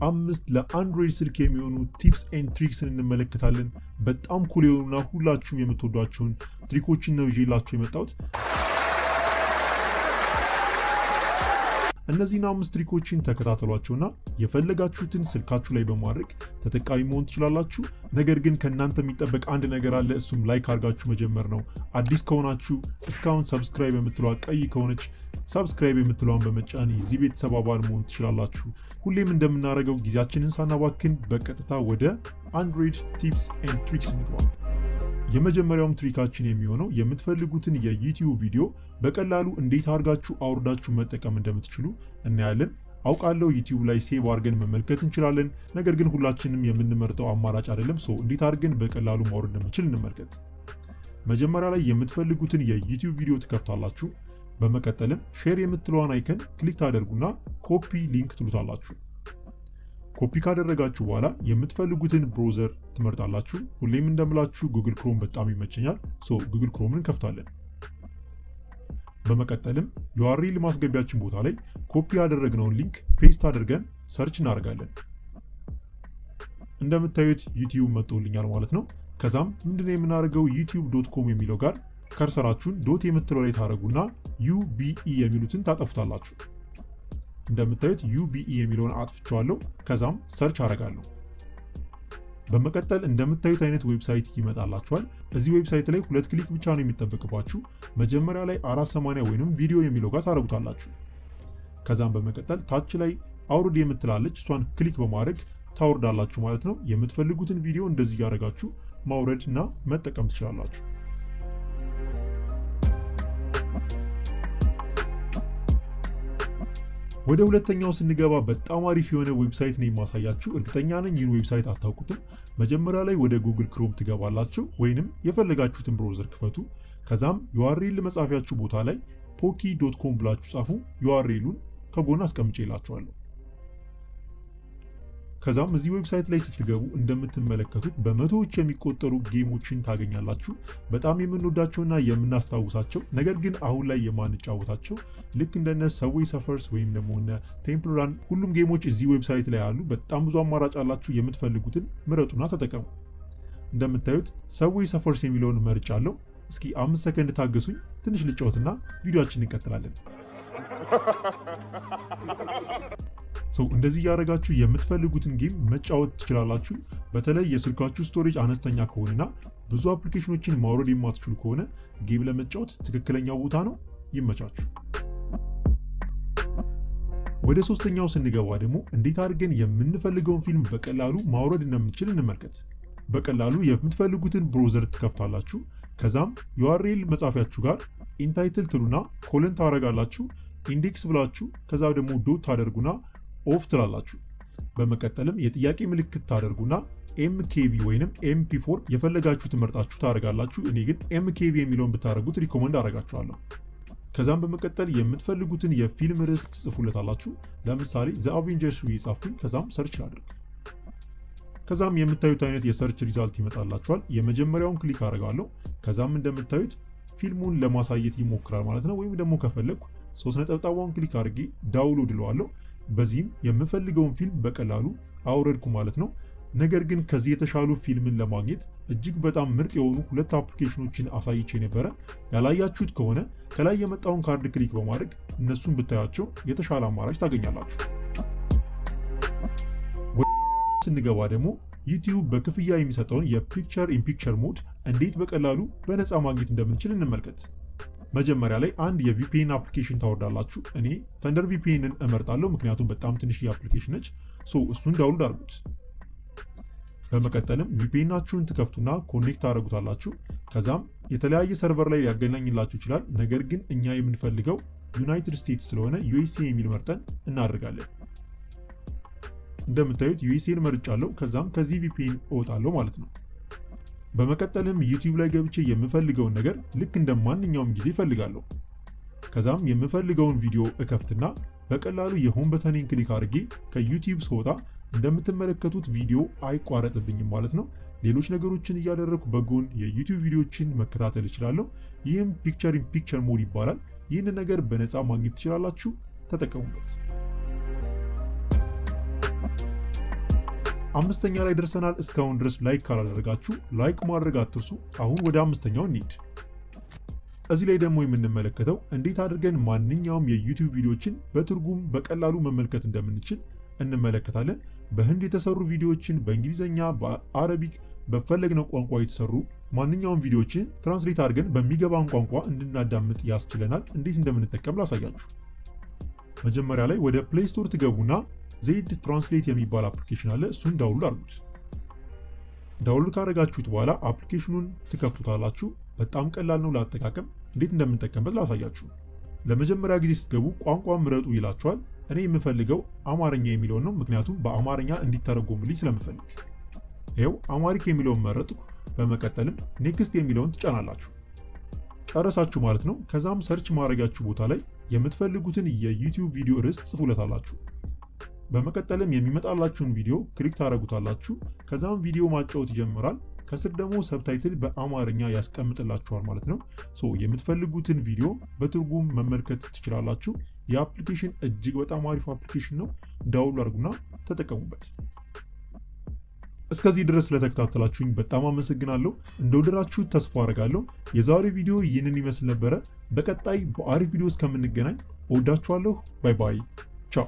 5 ለአንድሮይድ ስልክ የሚሆኑ ቲፕስ ኤንድ ትሪክስን እንመለከታለን። በጣም ኩል የሆኑና ሁላችሁም የምትወዷቸውን ትሪኮችን ነው ይዤላችሁ የመጣሁት። እነዚህን 5 ትሪኮችን ተከታተሏቸውና የፈለጋችሁትን ስልካችሁ ላይ በማድረግ ተጠቃሚ መሆን ትችላላችሁ። ነገር ግን ከእናንተ የሚጠበቅ አንድ ነገር አለ። እሱም ላይክ አድርጋችሁ መጀመር ነው። አዲስ ከሆናችሁ እስካሁን ሰብስክራይብ የምትለዋ ቀይ ከሆነች ሰብስክራይብ የምትለዋን በመጫን የዚህ ቤተሰብ አባል መሆን ትችላላችሁ። ሁሌም እንደምናደርገው ጊዜያችንን ሳናባክን በቀጥታ ወደ አንድሮይድ ቲፕስ ኤንድ ትሪክስ እንግባ። የመጀመሪያውም ትሪካችን የሚሆነው የምትፈልጉትን የዩቲዩብ ቪዲዮ በቀላሉ እንዴት አድርጋችሁ አውርዳችሁ መጠቀም እንደምትችሉ እናያለን። አውቃለሁ ዩቲዩብ ላይ ሴቭ አድርገን መመልከት እንችላለን፣ ነገር ግን ሁላችንም የምንመርጠው አማራጭ አይደለም። እንዴት አድርገን በቀላሉ ማውረድ እንደምንችል እንመልከት። መጀመሪያ ላይ የምትፈልጉትን የዩቲዩብ ቪዲዮ ትከፍታላችሁ። በመቀጠልም ሼር የምትለዋን አይከን ክሊክ ታደርጉና ኮፒ ሊንክ ትሉታላችሁ። ኮፒ ካደረጋችሁ በኋላ የምትፈልጉትን ብሮዘር ትመርጣላችሁ። ሁሌም እንደምላችሁ ጉግል ክሮም በጣም ይመቸኛል። ጉግል ክሮምን እንከፍታለን። በመቀጠልም ዩአርኤል ማስገቢያችን ቦታ ላይ ኮፒ ያደረግነውን ሊንክ ፔስት አድርገን ሰርች እናደርጋለን። እንደምታዩት ዩቲዩብ መጥቶልኛል ማለት ነው። ከዛም ምንድነው የምናደርገው youtube.com የሚለው ጋር ከርሰራችሁን ዶት የምትለው ላይ ታደርጉና UBE የሚሉትን ታጠፉታላችሁ። እንደምታዩት UBE የሚለውን አጥፍቻለሁ። ከዛም ሰርች አደርጋለሁ። በመቀጠል እንደምታዩት አይነት ዌብሳይት ይመጣላችኋል። እዚህ ዌብሳይት ላይ 2 ክሊክ ብቻ ነው የሚጠበቅባችሁ። መጀመሪያ ላይ 480 ወይንም ቪዲዮ የሚለው ጋር ታደርጉታላችሁ። ከዛም በመቀጠል ታች ላይ አውርድ የምትላለች እሷን ክሊክ በማድረግ ታወርዳላችሁ ማለት ነው። የምትፈልጉትን ቪዲዮ እንደዚህ ያደርጋችሁ ማውረድ እና መጠቀም ትችላላችሁ። ወደ ሁለተኛው ስንገባ በጣም አሪፍ የሆነ ዌብሳይት ነው የማሳያችሁ። እርግጠኛ ነኝ ይህን ዌብሳይት አታውቁትም። መጀመሪያ ላይ ወደ ጉግል ክሮም ትገባላችሁ ወይንም የፈለጋችሁትን ብሮዘር ክፈቱ። ከዛም ዩአርኤል መጻፊያችሁ ቦታ ላይ poki.com ብላችሁ ጻፉ። ዩአርኤሉን ከጎን አስቀምጬላችኋለሁ። ከዛም እዚህ ዌብሳይት ላይ ስትገቡ እንደምትመለከቱት በመቶዎች የሚቆጠሩ ጌሞችን ታገኛላችሁ። በጣም የምንወዳቸውና የምናስታውሳቸው ነገር ግን አሁን ላይ የማንጫወታቸው ልክ እንደነ ሰብዌይ ሰፈርስ ወይም ደግሞ እነ ቴምፕል ራን ሁሉም ጌሞች እዚህ ዌብሳይት ላይ አሉ። በጣም ብዙ አማራጭ አላችሁ። የምትፈልጉትን ምረጡና ተጠቀሙ። እንደምታዩት ሰብዌይ ሰፈርስ የሚለውን መርጫለሁ። እስኪ 5 ሰከንድ ታገሱኝ። ትንሽ ልጫወትና ቪዲዮአችንን እንቀጥላለን። እንደዚህ ያደረጋችሁ የምትፈልጉትን ጌም መጫወት ትችላላችሁ። በተለይ የስልካችሁ ስቶሬጅ አነስተኛ ከሆነና ብዙ አፕሊኬሽኖችን ማውረድ የማትችሉ ከሆነ ጌም ለመጫወት ትክክለኛው ቦታ ነው። ይመቻችሁ። ወደ ሶስተኛው ስንገባ ደግሞ እንዴት አድርገን የምንፈልገውን ፊልም በቀላሉ ማውረድ እንደምንችል እንመልከት። በቀላሉ የምትፈልጉትን ብሮዘር ትከፍታላችሁ። ከዛም ዩአርኤል መጻፊያችሁ ጋር ኢንታይትል ትሉና ኮለን ታደርጋላችሁ። ኢንዴክስ ብላችሁ ከዛ ደግሞ ዶት ታደርጉና ኦፍ ትላላችሁ። በመቀጠልም የጥያቄ ምልክት ታደርጉና MKV ወይንም MP4 የፈለጋችሁትን መርጣችሁ ታደርጋላችሁ። እኔ ግን MKV የሚለውን ብታደርጉት ሪኮመንድ አደርጋችኋለሁ። ከዛም በመቀጠል የምትፈልጉትን የፊልም ርዕስ ትጽፉለታላችሁ። ለምሳሌ ዘ አቬንጀርስ ይጻፉኝ። ከዛም ሰርች ላድርግ። ከዛም የምታዩት አይነት የሰርች ሪዛልት ይመጣላችኋል። የመጀመሪያውን ክሊክ አደርጋለሁ። ከዛም እንደምታዩት ፊልሙን ለማሳየት ይሞክራል ማለት ነው። ወይም ደግሞ ከፈለኩ 3 ነጠብጣቧን ክሊክ አድርጌ ዳውንሎድ እለዋለሁ። በዚህም የምፈልገውን ፊልም በቀላሉ አውረድኩ ማለት ነው። ነገር ግን ከዚህ የተሻሉ ፊልምን ለማግኘት እጅግ በጣም ምርጥ የሆኑ 2 አፕሊኬሽኖችን አሳይቼ ነበረ። ያላያችሁት ከሆነ ከላይ የመጣውን ካርድ ክሊክ በማድረግ እነሱን ብታያቸው የተሻለ አማራጭ ታገኛላችሁ። ስንገባ ደግሞ ዩቲዩብ በክፍያ የሚሰጠውን የፒክቸር ኢን ፒክቸር ሞድ እንዴት በቀላሉ በነፃ ማግኘት እንደምንችል እንመልከት። መጀመሪያ ላይ አንድ የቪፒኤን አፕሊኬሽን ታወርዳላችሁ። እኔ ተንደር ቪፒኤንን እመርጣለሁ ምክንያቱም በጣም ትንሽ የአፕሊኬሽን ነች። እሱን ዳውንሎድ አድርጉት። በመቀጠልም ቪፒኤናችሁን ትከፍቱና ኮኔክት ታደርጉታላችሁ። ከዛም የተለያየ ሰርቨር ላይ ሊያገናኝላችሁ ይችላል። ነገር ግን እኛ የምንፈልገው ዩናይትድ ስቴትስ ስለሆነ USA የሚል መርጠን እናደርጋለን። እንደምታዩት USAን መርጫለሁ። ከዛም ከዚህ ቪፒኤን እወጣለሁ ማለት ነው። በመቀጠልም ዩቲዩብ ላይ ገብቼ የምፈልገውን ነገር ልክ እንደ ማንኛውም ጊዜ ፈልጋለሁ። ከዛም የምፈልገውን ቪዲዮ እከፍትና በቀላሉ የሆም በተኔን ክሊክ አድርጌ ከዩቲዩብ ስወጣ እንደምትመለከቱት ቪዲዮ አይቋረጥብኝም ማለት ነው። ሌሎች ነገሮችን እያደረኩ በጎን የዩቲዩብ ቪዲዮዎችን መከታተል እችላለሁ። ይህም ፒክቸር ኢን ፒክቸር ሞድ ይባላል። ይህንን ነገር በነፃ ማግኘት ትችላላችሁ። ተጠቀሙበት። 5ኛ ላይ ደርሰናል። እስካሁን ድረስ ላይክ ካላደረጋችሁ ላይክ ማድረግ አትርሱ። አሁን ወደ 5ኛው እንሂድ። እዚህ ላይ ደግሞ የምንመለከተው እንዴት አድርገን ማንኛውም የዩቲዩብ ቪዲዮዎችን በትርጉም በቀላሉ መመልከት እንደምንችል እንመለከታለን። በህንድ የተሰሩ ቪዲዮዎችን በእንግሊዝኛ፣ በአረቢክ በፈለግነው ቋንቋ የተሰሩ ማንኛውም ቪዲዮዎችን ትራንስሌት አድርገን በሚገባን ቋንቋ እንድናዳምጥ ያስችለናል። እንዴት እንደምንጠቀም ላሳያችሁ። መጀመሪያ ላይ ወደ ፕሌይ ስቶር ትገቡና ዜድ ትራንስሌት የሚባል አፕሊኬሽን አለ። እሱን ዳውንሎድ አድርጉት። ዳውንሎድ ካደረጋችሁት በኋላ አፕሊኬሽኑን ትከፍቱታላችሁ። በጣም ቀላል ነው ለአጠቃቀም። እንዴት እንደምንጠቀምበት ላሳያችሁ። ለመጀመሪያ ጊዜ ስትገቡ ቋንቋ ምረጡ ይላችኋል። እኔ የምፈልገው አማርኛ የሚለውን ነው፣ ምክንያቱም በአማርኛ እንዲተረጎምልኝ ስለምፈልግ። ይኸው አማሪክ የሚለውን መረጥኩ። በመቀጠልም ኔክስት የሚለውን ትጫናላችሁ። ጨረሳችሁ ማለት ነው። ከዛም ሰርች ማድረጊያችሁ ቦታ ላይ የምትፈልጉትን የዩቲዩብ ቪዲዮ ርዕስ ጽፉለታላችሁ። በመቀጠልም የሚመጣላችሁን ቪዲዮ ክሊክ ታደርጉታላችሁ። ከዛም ቪዲዮ ማጫወት ይጀምራል። ከስር ደግሞ ሰብታይትል በአማርኛ ያስቀምጥላችኋል ማለት ነው። የምትፈልጉትን ቪዲዮ በትርጉም መመልከት ትችላላችሁ። የአፕሊኬሽን እጅግ በጣም አሪፍ አፕሊኬሽን ነው። ዳውንሎድ አድርጉና ተጠቀሙበት። እስከዚህ ድረስ ስለተከታተላችሁኝ በጣም አመሰግናለሁ። እንደወደዳችሁት ተስፋ አደርጋለሁ። የዛሬው ቪዲዮ ይህንን ይመስል ነበረ። በቀጣይ በአሪፍ ቪዲዮ እስከምንገናኝ እወዳችኋለሁ። ባይ ባይ። ቻው